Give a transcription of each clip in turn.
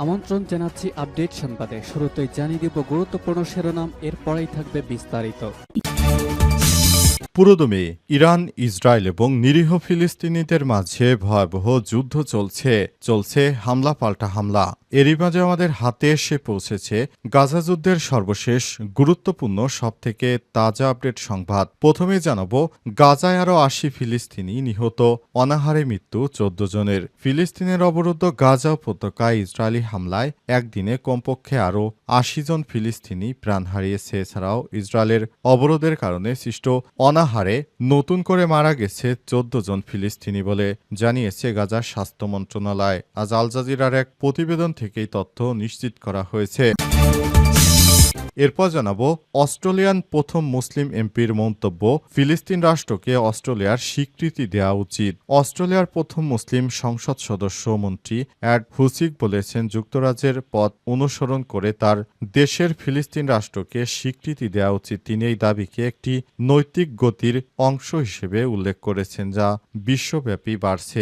আমন্ত্রণ জানাচ্ছি আপডেট সংবাদে। শুরুতেই জানিয়ে দিব গুরুত্বপূর্ণ শিরোনাম, এরপরেই থাকবে বিস্তারিত। পুরোদমে ইরান, ইসরায়েল এবং নিরীহ ফিলিস্তিনিদের মাঝে ভয়াবহ যুদ্ধ চলছে হামলা পাল্টা হামলা। এরই মাঝে আমাদের হাতে এসে পৌঁছেছে গাজা যুদ্ধের সর্বশেষ গুরুত্বপূর্ণ সবথেকে তাজা আপডেট সংবাদ। প্রথমে জানাবো, গাজায় আরও ৮০ ফিলিস্তিনি নিহত, অনাহারে মৃত্যু ১৪ জনের। ফিলিস্তিনের অবরুদ্ধ গাজা উপত্যকায় ইসরায়েলি হামলায় একদিনে কমপক্ষে আরও ৮০ জন ফিলিস্তিনি প্রাণ হারিয়েছে। এছাড়াও ইসরায়েলের অবরোধের কারণে সৃষ্ট অনাহারে নতুন করে মারা গেছে ১৪ জন ফিলিস্তিনি বলে জানিয়েছে গাজার স্বাস্থ্য মন্ত্রণালয়। আজ আল জাজিরার এক প্রতিবেদন থেকেই তথ্য নিশ্চিত করা হয়েছে। এরপর জানাবো, অস্ট্রেলিয়ান প্রথম মুসলিম এমপির মন্তব্য, ফিলিস্তিন রাষ্ট্রকে অস্ট্রেলিয়ার স্বীকৃতি দেওয়া উচিত। অস্ট্রেলিয়ার প্রথম মুসলিম সংসদ সদস্য মন্ত্রী অ্যাড হুসিক বলেছেন, যুক্তরাজ্যের পথ অনুসরণ করে তার দেশের ফিলিস্তিন রাষ্ট্রকে স্বীকৃতি দেওয়া উচিত। তিনি এই দাবিকে একটি নৈতিক গতির অংশ হিসেবে উল্লেখ করেছেন, যা বিশ্বব্যাপী বাড়ছে।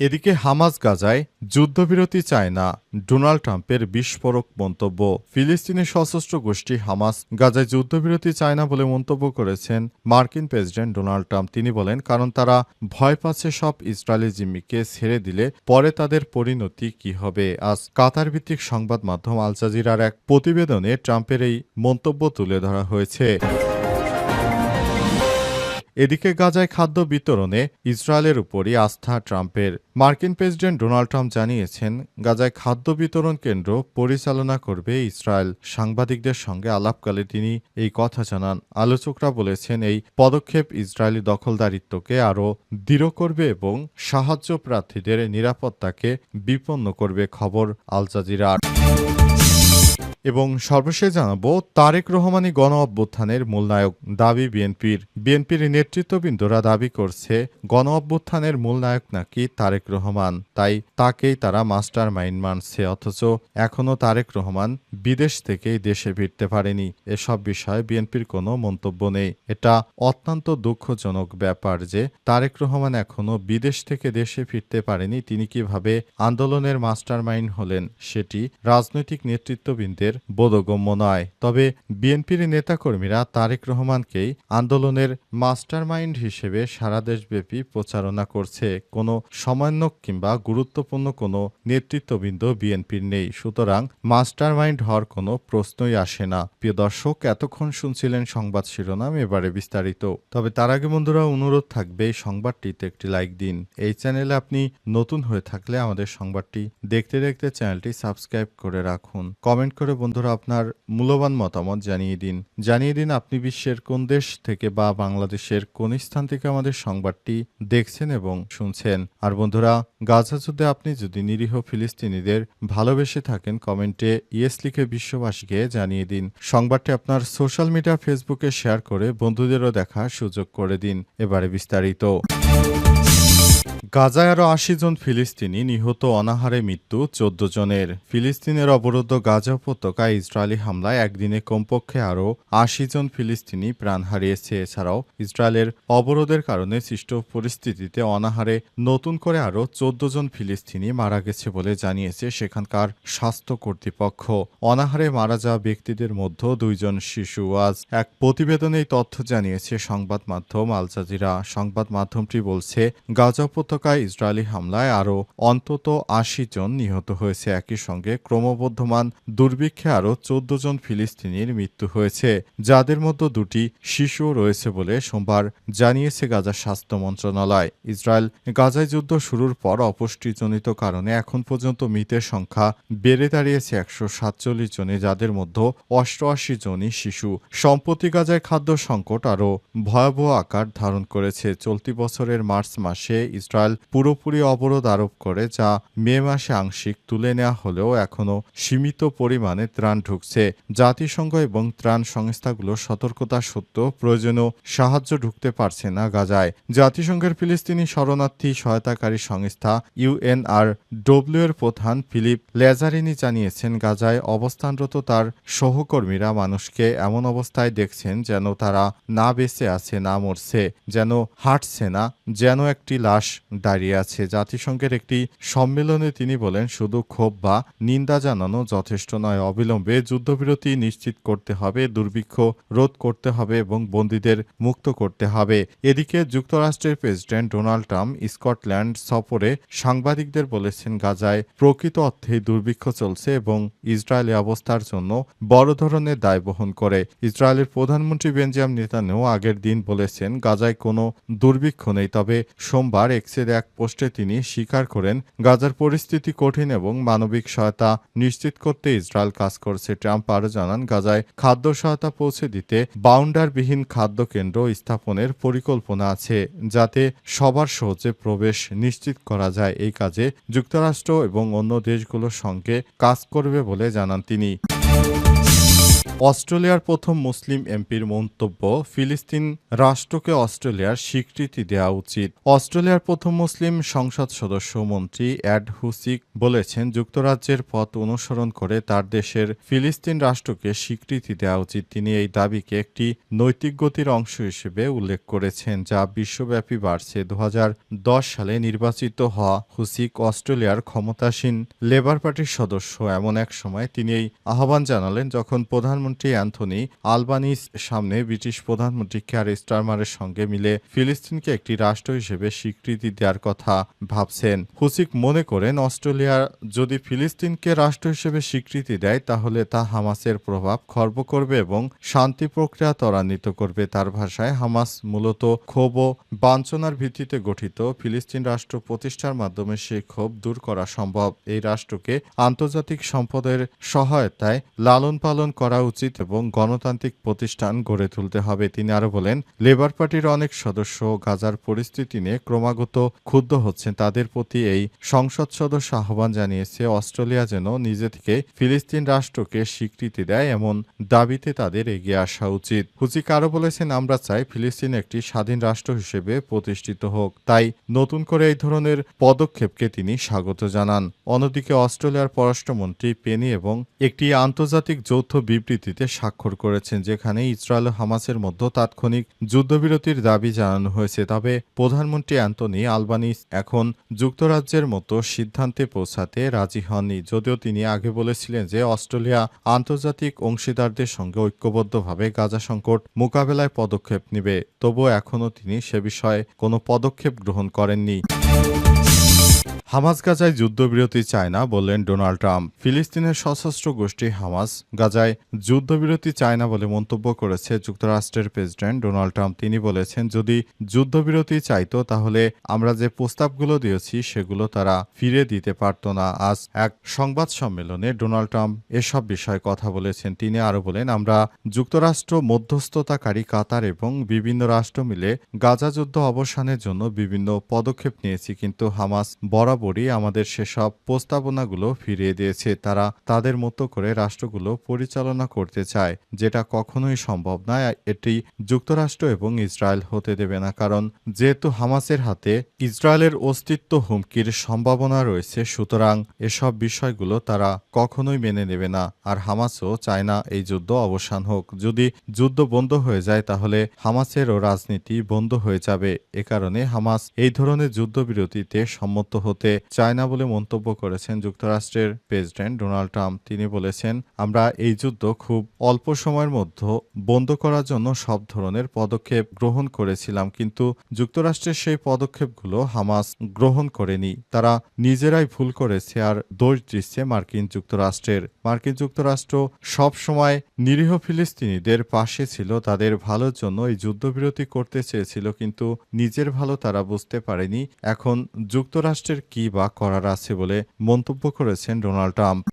এদিকে হামাস গাজায় যুদ্ধবিরতি চায় না, ডোনাল্ড ট্রাম্পের বিস্ফোরক মন্তব্য। ফিলিস্তিনের সশস্ত্র গোষ্ঠী হামাস গাজায় যুদ্ধবিরতি চায় না বলে মন্তব্য করেছেন মার্কিন প্রেসিডেন্ট ডোনাল্ড ট্রাম্প। তিনি বলেন, কারণ তারা ভয় পাচ্ছে সব ইসরায়েলি জিম্মিকে ছেড়ে দিলে পরে তাদের পরিণতি কি হবে। আজ কাতার ভিত্তিক সংবাদ মাধ্যম আল জাজিরার এক প্রতিবেদনে ট্রাম্পের এই মন্তব্য তুলে ধরা হয়েছে। এদিকে গাজায় খাদ্য বিতরণে ইসরায়েলের উপরই আস্থা ট্রাম্পের। মার্কিন প্রেসিডেন্ট ডোনাল্ড ট্রাম্প জানিয়েছেন, গাজায় খাদ্য বিতরণ কেন্দ্র পরিচালনা করবে ইসরায়েল। সাংবাদিকদের সঙ্গে আলাপকালে তিনি এই কথা জানান। আলোচকরা বলেছেন, এই পদক্ষেপ ইসরায়েলি দখলদারিত্বকে আরও দৃঢ় করবে এবং সাহায্য প্রার্থীদের নিরাপত্তাকে বিপন্ন করবে। খবর আল জাজিরার। এবং সর্বশেষ জানাবো, তারেক রহমানই গণ অভ্যুত্থানের মূল নায়ক, দাবি বিএনপির নেতৃত্ববৃন্দরা দাবি করছে গণ অভ্যুত্থানের মূল নায়ক নাকি তারেক রহমান, তাই তাকেই তারা মাস্টার মাইন্ড মানছে। অথচ এখনও তারেক রহমান বিদেশ থেকেই দেশে ফিরতে পারেনি। এসব বিষয়ে বিএনপির কোনো মন্তব্য নেই। এটা অত্যন্ত দুঃখজনক ব্যাপার যে তারেক রহমান এখনও বিদেশ থেকে দেশে ফিরতে পারেনি। তিনি কিভাবে আন্দোলনের মাস্টার মাইন্ড হলেন সেটি রাজনৈতিক নেতৃত্ববৃন্দের বোধগম্য নয়। তবে বিএনপির নেতাকর্মীরা তারেক রহমানকেই আন্দোলনের মাস্টারমাইন্ড হিসেবে সারা দেশব্যাপী প্রচারণা করছে। কোনো সমন্বয়ক কিংবা গুরুত্বপূর্ণ কোনো নেতৃত্ববৃন্দ বিএনপির নেই, সুতরাং মাস্টারমাইন্ড হওয়ার কোনো প্রশ্নই আসে না। প্রিয় দর্শক, এতক্ষণ শুনছিলেন সংবাদ শিরোনাম, এবারে বিস্তারিত। তবে তার আগে বন্ধুরা, অনুরোধ থাকবে এই সংবাদটিতে একটি লাইক দিন। এই চ্যানেলে আপনি নতুন হয়ে থাকলে আমাদের সংবাদটি দেখতে দেখতে চ্যানেলটি সাবস্ক্রাইব করে রাখুন। কমেন্ট করে বন্ধুরা আপনার মূল্যবান মতামত জানিয়ে দিন আপনি বিশ্বের কোন দেশ থেকে বা বাংলাদেশের কোন স্থান থেকে আমাদের সংবাদটি দেখছেন এবং শুনছেন। আর বন্ধুরা, গাজা যুদ্ধে আপনি যদি নিরীহ ফিলিস্তিনিদের ভালোবেসে থাকেন, কমেন্টে ইয়েস লিখে বিশ্ববাসীকে জানিয়ে দিন। সংবাদটি আপনার সোশ্যাল মিডিয়া ফেসবুকে শেয়ার করে বন্ধুদেরও দেখার সুযোগ করে দিন। এবারে বিস্তারিত। গাজায় আরও ৮০ জন ফিলিস্তিনি নিহত, অনাহারে মৃত্যু ১৪ জনের। ফিলিস্তিনের অবরুদ্ধ গাজা উপত্যকায় ইসরায়েলি হামলায় একদিনে কমপক্ষে আরও ৮০ জন ফিলিস্তিনি প্রাণ হারিয়েছে। এছাড়াও ইসরায়েলের অবরোধের কারণে সৃষ্ট পরিস্থিতিতে অনাহারে নতুন করে আরও ১৪ জন ফিলিস্তিনি মারা গেছে বলে জানিয়েছে সেখানকার স্বাস্থ্য কর্তৃপক্ষ। অনাহারে মারা যাওয়া ব্যক্তিদের মধ্যে ২ জন শিশু। আজ এক প্রতিবেদনে তথ্য জানিয়েছে সংবাদ মাধ্যম আল জাজিরা। সংবাদ মাধ্যমটি বলছে, গাজা উপত্যকায় ইসরায়েলি হামলায় আরও অন্তত ৮০ জন নিহত হয়েছে। একই সঙ্গে ক্রমবর্ধমান দুর্ভিক্ষে আরও ১৪ জন ফিলিস্তিনির মৃত্যু হয়েছে, যাদের মধ্যে ২টি শিশুও রয়েছে বলে সোমবার জানিয়েছে গাজার স্বাস্থ্য মন্ত্রণালয়। ইসরায়েল গাজায় যুদ্ধ শুরুর পর অপুষ্টিজনিত কারণে এখন পর্যন্ত মৃতের সংখ্যা বেড়ে দাঁড়িয়েছে ১৪৭ জনে, যাদের মধ্যে ৮৮ জনই শিশু। সম্প্রতি গাজায় খাদ্য সংকট আরও ভয়াবহ আকার ধারণ করেছে। চলতি বছরের মার্চ মাসে ইসরায়েল পুরোপুরি অবরোধ আরোপ করে, যা মে মাসে আংশিক তুলে নেওয়া হলেও এখনও সীমিত পরিমাণে ত্রাণ ঢুকছে। জাতিসংঘ এবং ত্রাণ সংস্থাগুলো সতর্কতা সত্ত্বেও প্রয়োজনীয় সাহায্য ঢুকতে পারছে না গাজায়। জাতিসংঘের ফিলিস্তিনি শরণার্থী সহায়তাকারী সংস্থা ইউএনআরডব্লিউ এর প্রধান ফিলিপ লেজারিনি জানিয়েছেন, গাজায় অবস্থানরত তার সহকর্মীরা মানুষকে এমন অবস্থায় দেখছেন যেন তারা না বেঁচে আছে, না মরছে, যেন হাঁটছে না, যেন একটি লাশ দাঁড়িয়ে আছে। জাতিসংঘের একটি সম্মেলনে তিনি বলেন, শুধু ক্ষোভ বা নিন্দা জানানো যথেষ্ট নয়, অবিলম্বে যুদ্ধবিরতি নিশ্চিত করতে হবে, দুর্ভিক্ষ রোধ করতে হবে এবং বন্দীদের মুক্ত করতে হবে। এদিকে যুক্তরাষ্ট্রের প্রেসিডেন্ট ডোনাল্ড ট্রাম্প স্কটল্যান্ড সফরে সাংবাদিকদের বলেছেন, গাজায় প্রকৃত অর্থেই দুর্ভিক্ষ চলছে এবং ইসরায়েলি অবস্থার জন্য বড় ধরনের দায় বহন করে। ইসরায়েলের প্রধানমন্ত্রী বেঞ্জামিন নেতানিয়াহু আগের দিন বলেছেন, গাজায় কোনো দুর্ভিক্ষ নেই। তবে সোমবার এক্সের এক পোস্টে তিনি স্বীকার করেন, গাজার পরিস্থিতি কঠিন এবং মানবিক সহায়তা নিশ্চিত করতে ইসরায়েল কাজ করছে। ট্রাম্প আরও জানান, গাজায় খাদ্য সহায়তা পৌঁছে দিতে বাউন্ডারবিহীন খাদ্য কেন্দ্র স্থাপনের পরিকল্পনা আছে, যাতে সবার সহজে প্রবেশ নিশ্চিত করা যায়। এই কাজে যুক্তরাষ্ট্র এবং অন্য দেশগুলোর সঙ্গে কাজ করবে বলে জানান তিনি। অস্ট্রেলিয়ার প্রথম মুসলিম এমপির মন্তব্য, ফিলিস্তিন রাষ্ট্রকে অস্ট্রেলিয়ার স্বীকৃতি দেওয়া উচিত। অস্ট্রেলিয়ার প্রথম মুসলিম সংসদ সদস্য মন্ত্রী এড হুসিক বলেছেন, যুক্তরাজ্যের পথ অনুসরণ করে তার দেশের ফিলিস্তিন রাষ্ট্রকে স্বীকৃতি দেওয়া উচিত। তিনি এই দাবিকে একটি নৈতিক গতির অংশ হিসেবে উল্লেখ করেছেন, যা বিশ্বব্যাপী বাড়ছে। 2010 সালে নির্বাচিত হওয়া হুসিক অস্ট্রেলিয়ার ক্ষমতাসীন লেবার পার্টির সদস্য। এমন এক সময় তিনি এই আহ্বান জানালেন যখন প্রধানমন্ত্রী অ্যান্থনি আলবানিস সামনে ব্রিটিশ প্রধানমন্ত্রী কেয়ার স্টারমারের সঙ্গে মিলে ফিলিস্তিনকে একটি রাষ্ট্র হিসেবে স্বীকৃতি দেওয়ার কথা ভাবছেন। হুসিক মনে করেন, অস্ট্রেলিয়া যদি ফিলিস্তিনকে রাষ্ট্র হিসেবে স্বীকৃতি দেয় তাহলে তা হামাসের প্রভাব খর্ব করবে এবং শান্তি প্রক্রিয়া ত্বরান্বিত করবে। তার ভাষায়, হামাস মূলত ক্ষোভ ও বাঞ্ছনার ভিত্তিতে গঠিত। ফিলিস্তিন রাষ্ট্র প্রতিষ্ঠার মাধ্যমে সেই ক্ষোভ দূর করা সম্ভব। এই রাষ্ট্রকে আন্তর্জাতিক সম্পদের সহায়তায় লালন পালন করা উচিত এবং গণতান্ত্রিক প্রতিষ্ঠান গড়ে তুলতে হবে। তিনি আরো বলেন, লেবার পার্টির অনেক সদস্য গাজার পরিস্থিতি নিয়ে ক্রমাগত ক্ষুব্ধ হচ্ছেন। তাদের প্রতি এই সংসদ সদস্য আহ্বান জানিয়েছে, অস্ট্রেলিয়া যেন নিজে থেকে ফিলিস্তিন রাষ্ট্রকে স্বীকৃতি দেয়, এমন দাবিতে তাদের এগিয়ে আসা উচিত। হুসিক আরো বলেছেন, আমরা চাই ফিলিস্তিন একটি স্বাধীন রাষ্ট্র হিসেবে প্রতিষ্ঠিত হোক। তাই নতুন করে এই ধরনের পদক্ষেপকে তিনি স্বাগত জানান। অন্যদিকে অস্ট্রেলিয়ার পররাষ্ট্রমন্ত্রী পেনি এবং একটি আন্তর্জাতিক যৌথ বিবৃতিতে স্বাক্ষর করেছেন, যেখানে ইসরায়েল ও হামাসের মধ্যে তাৎক্ষণিক যুদ্ধবিরতির দাবি জানানো হয়েছে। তবে প্রধানমন্ত্রী অ্যান্থনি আলবানিস এখন যুক্তরাজ্যের মতো সিদ্ধান্তে পৌঁছাতে রাজি হননি, যদিও তিনি আগে বলেছিলেন যে অস্ট্রেলিয়া আন্তর্জাতিক অংশীদারদের সঙ্গে ঐক্যবদ্ধভাবে গাজা সংকট মোকাবেলায় পদক্ষেপ নেবে। তবুও এখনও তিনি সে বিষয়ে কোনো পদক্ষেপ গ্রহণ করেননি। হামাস গাজায় যুদ্ধবিরতি চায় না বললেন ডোনাল্ড ট্রাম্প। ফিলিস্তিনের সশস্ত্র গোষ্ঠী হামাস গাজায় যুদ্ধবিরতি চায় না বলে মন্তব্য করেছে যুক্তরাষ্ট্রের প্রেসিডেন্ট ডোনাল্ড ট্রাম্প। তিনি বলেছেন, যদি যুদ্ধবিরতি চাইতো তাহলে আমরা যে প্রস্তাবগুলো দিয়েছি সেগুলো তারা ফিরে দিতে পারত না। আজ এক সংবাদ সম্মেলনে ডোনাল্ড ট্রাম্প এসব বিষয়ে কথা বলেছেন। তিনি আরও বলেন, আমরা যুক্তরাষ্ট্র, মধ্যস্থতাকারী কাতার এবং বিভিন্ন রাষ্ট্র মিলে গাজা যুদ্ধ অবসানের জন্য বিভিন্ন পদক্ষেপ নিয়েছি, কিন্তু হামাস বরাবরই আমাদের সেসব প্রস্তাবনাগুলো ফিরিয়ে দিয়েছে। তারা তাদের মতো করে রাষ্ট্রগুলো পরিচালনা করতে চায়, যেটা কখনোই সম্ভব নয়। এটি যুক্তরাষ্ট্র এবং ইসরায়েল হতে দেবে না, কারণ যেহেতু হামাসের হাতে ইসরায়েলের অস্তিত্ব হুমকির সম্ভাবনা রয়েছে, সুতরাং এসব বিষয়গুলো তারা কখনোই মেনে নেবে না। আর হামাসও চায় না এই যুদ্ধ অবসান হোক। যদি যুদ্ধ বন্ধ হয়ে যায় তাহলে হামাসেরও রাজনীতি বন্ধ হয়ে যাবে। এ কারণে হামাস এই ধরনের যুদ্ধবিরতিতে সম্মত হতে চায় না বলে মন্তব্য করেছেন যুক্তরাষ্ট্রের প্রেসিডেন্ট ডোনাল্ড ট্রাম্প। তিনি বলেছেন, আমরা এই যুদ্ধ খুব অল্প সময়ের মধ্যে বন্ধ করার জন্য সব ধরনের পদক্ষেপ গ্রহণ করেছিলাম, কিন্তু যুক্তরাষ্ট্রের সেই পদক্ষেপগুলো হামাস গ্রহণ করেনি। তারা নিজেরাই ভুল করেছে আর দোষ দিচ্ছে মার্কিন যুক্তরাষ্ট্রের। মার্কিন যুক্তরাষ্ট্র সব সময় নিরীহ ফিলিস্তিনিদের পাশে ছিল, তাদের ভালোর জন্য এই যুদ্ধবিরতি করতে চেয়েছিল, কিন্তু নিজের ভালো তারা বুঝতে পারেনি। এখন যুক্তরাষ্ট্রের কি বা করার আছে বলে মন্তব্য করেছেন ডোনাল্ড ট্রাম্প।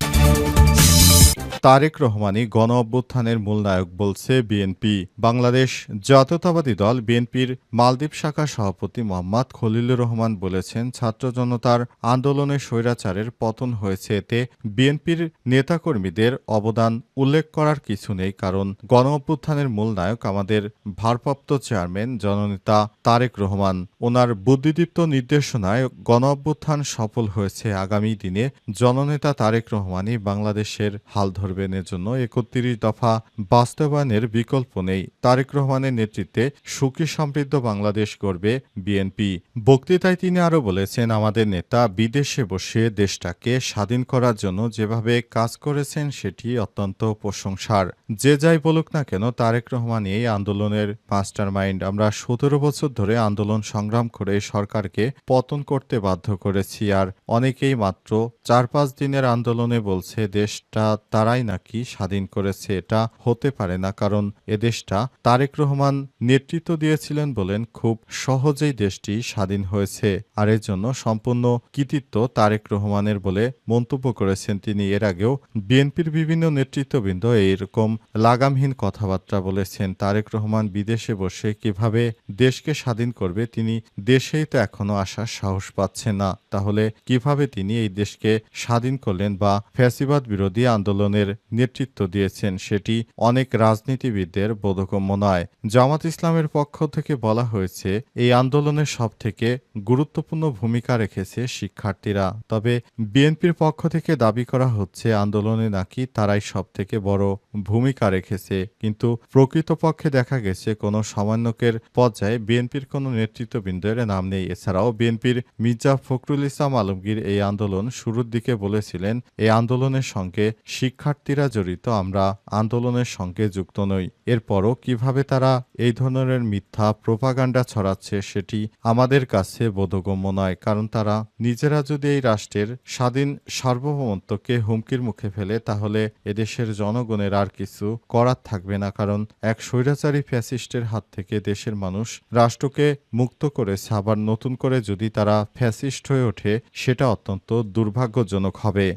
তারেক রহমানই গণ অভ্যুত্থানের মূল নায়ক বলছে বিএনপি। বাংলাদেশ জাতীয়তাবাদী দল বিএনপির মালদ্বীপ শাখার সভাপতি মোহাম্মদ খলিলুর রহমান বলেছেন, ছাত্র জনতার আন্দোলনে স্বৈরাচারের পতন হয়েছে, এতে বিএনপির নেতাকর্মীদের অবদান উল্লেখ করার কিছু নেই, কারণ গণ অভ্যুত্থানের মূল নায়ক আমাদের ভারপ্রাপ্ত চেয়ারম্যান জননেতা তারেক রহমান। ওনার বুদ্ধিদীপ্ত নির্দেশনায় গণ অভ্যুত্থান সফল হয়েছে। আগামী দিনে জননেতা তারেক রহমানই বাংলাদেশের হাল ধরবে। করবেন। এজন্য ৩১ দফা বাস্তবায়নের বিকল্প নেই। তারেক রহমানের নেতৃত্বে সুখী সমৃদ্ধ বাংলাদেশ গড়বে বিএনপি। বক্তৃতায় তিনি আরও বলেছেন, আমাদের নেতা বিদেশে বসে দেশটাকে স্বাধীন করার জন্য যেভাবে কাজ করেছেন সেটি অত্যন্ত প্রশংসার। যে যাই বলুক না কেন, তারেক রহমান এই আন্দোলনের মাস্টার মাইন্ড। আমরা ১৭ বছর ধরে আন্দোলন সংগ্রাম করে সরকারকে পতন করতে বাধ্য করেছি। আর অনেকেই মাত্র ৪-৫ দিনের আন্দোলনে বলছে দেশটা তারাই নাকি স্বাধীন করেছে। এটা হতে পারে না, কারণ এদেশটা তারেক রহমান নেতৃত্ব দিয়েছিলেন বলেন খুব সহজেই দেশটি স্বাধীন হয়েছে। আর এর জন্য সম্পূর্ণ কৃতিত্ব তারেক রহমানের বলে মন্তব্য করেছেন তিনি। এর আগেও বিএনপির বিভিন্ন নেতৃত্ববৃন্দ এইরকম লাগামহীন কথাবার্তা বলেছেন। তারেক রহমান বিদেশে বসে কিভাবে দেশকে স্বাধীন করবে, তিনি দেশেই তো এখনো আসার সাহস পাচ্ছেন না। তাহলে কিভাবে তিনি এই দেশকে স্বাধীন করলেন বা ফ্যাসিবাদ বিরোধী আন্দোলনের নেতৃত্ব দিয়েছেন, সেটি অনেক রাজনীতিবিদদের বোধগম্য নয়। জামাত ইসলামের পক্ষ থেকে বলা হয়েছে, এই আন্দোলনের সবথেকে গুরুত্বপূর্ণ ভূমিকা রেখেছে শিক্ষার্থীরা। তবে বিএনপির পক্ষ থেকে দাবি করা হচ্ছে আন্দোলনে নাকি তারাই সবথেকে বড় ভূমিকা রেখেছে। কিন্তু প্রকৃতপক্ষে দেখা গেছে কোনো সমন্বয়কের পর্যায়ে বিএনপির কোনো নেতৃত্ববৃন্দের নাম নেই। এছাড়াও বিএনপির মির্জা ফখরুল ইসলাম আলমগীর এই আন্দোলন শুরুর দিকে বলেছিলেন, এই আন্দোলনের সঙ্গে শিক্ষার্থীরা জড়িত, আমরা আন্দোলনের সঙ্গে যুক্ত নই। এরপরও কিভাবে তারা এই ধরনের মিথ্যা প্রোপাগান্ডা ছড়াচ্ছে সেটি আমাদের কাছে বোধগম্য নয়। কারণ তারা নিজেরা যদি এই রাষ্ট্রের স্বাধীন সার্বভৌমত্বকে হুমকির মুখে ফেলে, তাহলে এদেশের জনগণের আর কিছু করার থাকবে না। কারণ এক স্বৈরাচারী ফ্যাসিস্টের হাত থেকে দেশের মানুষ রাষ্ট্রকে মুক্ত করেছে, আবার নতুন করে যদি তারা ফ্যাসিস্ট হয়ে ওঠে সেটা অত্যন্ত দুর্ভাগ্যজনক হবে।